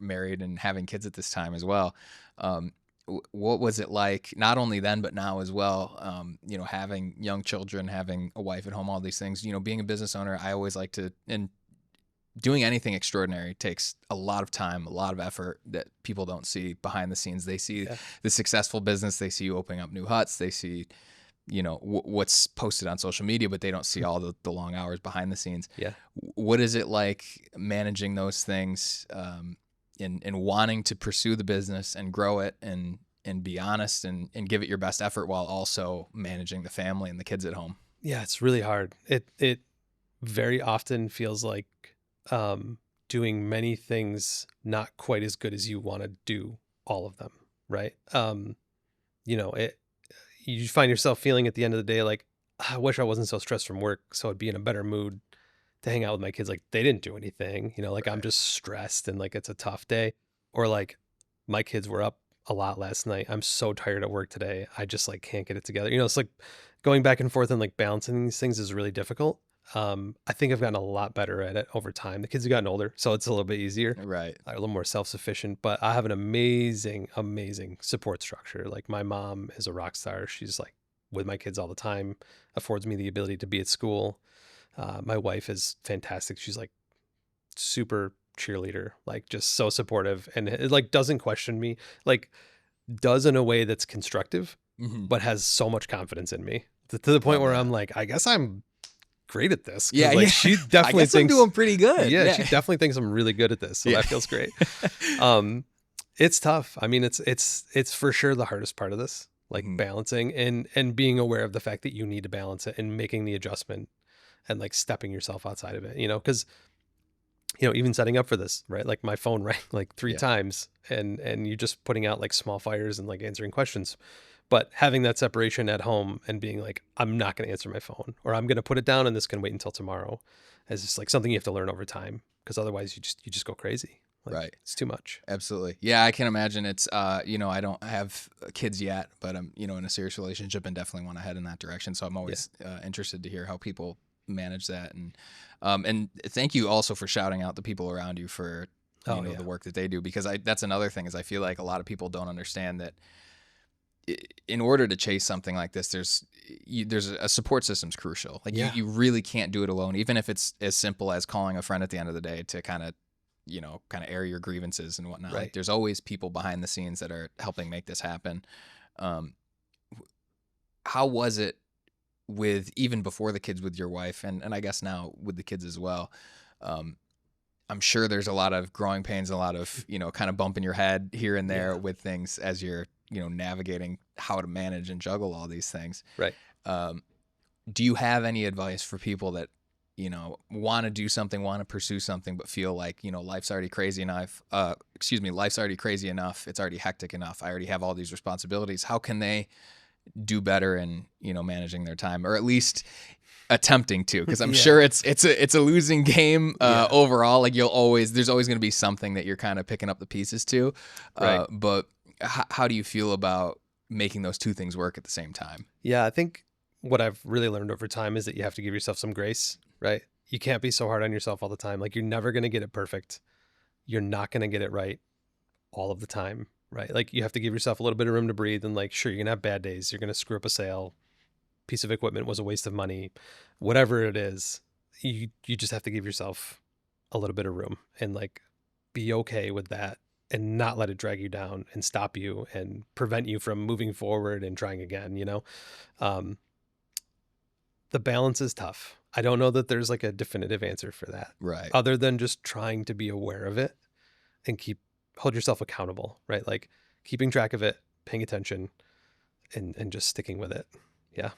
married and having kids at this time as well. What was it like, not only then, but now as well, having young children, having a wife at home, all these things, being a business owner, I always like to, and doing anything extraordinary takes a lot of time, a lot of effort that people don't see behind the scenes. They see Yeah. the successful business, they see you opening up new huts, they see, what's posted on social media, but they don't see all the long hours behind the scenes. Yeah. What is it like managing those things, and wanting to pursue the business and grow it and be honest and give it your best effort while also managing the family and the kids at home? Yeah. It's really hard. It very often feels like doing many things not quite as good as you want to do all of them. Right. You find yourself feeling at the end of the day like, I wish I wasn't so stressed from work, so I'd be in a better mood to hang out with my kids. Like they didn't do anything, like I'm Right. just stressed and like it's a tough day. Or like my kids were up a lot last night. I'm so tired at work today. I just like can't get it together. It's like going back and forth and like balancing these things is really difficult. I think I've gotten a lot better at it over time. The kids have gotten older, so it's a little bit easier, Right. a little more self-sufficient, but I have an amazing, amazing support structure. Like my mom is a rock star. She's like with my kids all the time, affords me the ability to be at school. My wife is fantastic. She's like super cheerleader, like just so supportive and it like doesn't question me, like does in a way that's constructive, Hmm. but has so much confidence in me to the point Love where that. I'm like, I guess I'm great at this. Yeah. Cause like Yeah. she I definitely guess I'm thinks, doing pretty good. yeah, she Yeah. definitely thinks I'm really good at this. So Yeah. that feels great. Um, it's tough. I mean, it's for sure the hardest part of this, like Mhm. balancing and being aware of the fact that you need to balance it and making the adjustment and like stepping yourself outside of it, cause even setting up for this, right? Like my phone rang like three Yeah. times and you just putting out like small fires and like answering questions. But having that separation at home and being like, I'm not going to answer my phone or I'm going to put it down and this can wait until tomorrow is just like something you have to learn over time because otherwise you just go crazy. Like Right. it's too much. Absolutely. Yeah, I can imagine it's, I don't have kids yet, but I'm, in a serious relationship and definitely want to head in that direction. So I'm Yeah. always interested to hear how people manage that. And thank you also for shouting out the people around you for, Oh yeah. the work that they do, because that's another thing is I feel like a lot of people don't understand that in order to chase something like this, there's a support system's crucial. Like Yeah. you really can't do it alone, even if it's as simple as calling a friend at the end of the day to kind of air your grievances and whatnot. Like Right. there's always people behind the scenes that are helping make this happen. Um, how was it with, even before the kids, with your wife and I guess now with the kids as well? Um, I'm sure there's a lot of growing pains, a lot of, kind of bumping your head here and there Yeah. with things as you're, navigating how to manage and juggle all these things. Right. Um, do you have any advice for people that, want to do something, want to pursue something, but feel like, life's already crazy enough. Life's already crazy enough. It's already hectic enough. I already have all these responsibilities. How can they do better in, managing their time, or at least attempting to? Because I'm Yeah. sure it's a losing game Yeah. overall. Like there's always going to be something that you're kind of picking up the pieces to. Right. But how do you feel about making those two things work at the same time? Yeah. I think what I've really learned over time is that you have to give yourself some grace, right? You can't be so hard on yourself all the time. Like you're never going to get it perfect. You're not going to get it right all of the time, right? Like you have to give yourself a little bit of room to breathe and like, sure, you're going to have bad days. You're going to screw up a sale. Piece of equipment was a waste of money. Whatever it is, you just have to give yourself a little bit of room and like be okay with that and not let it drag you down and stop you and prevent you from moving forward and trying again. Um, the balance is tough. I don't know that there's like a definitive answer for that Right. other than just trying to be aware of it and hold yourself accountable, right? Like keeping track of it, paying attention and just sticking with it. Yeah.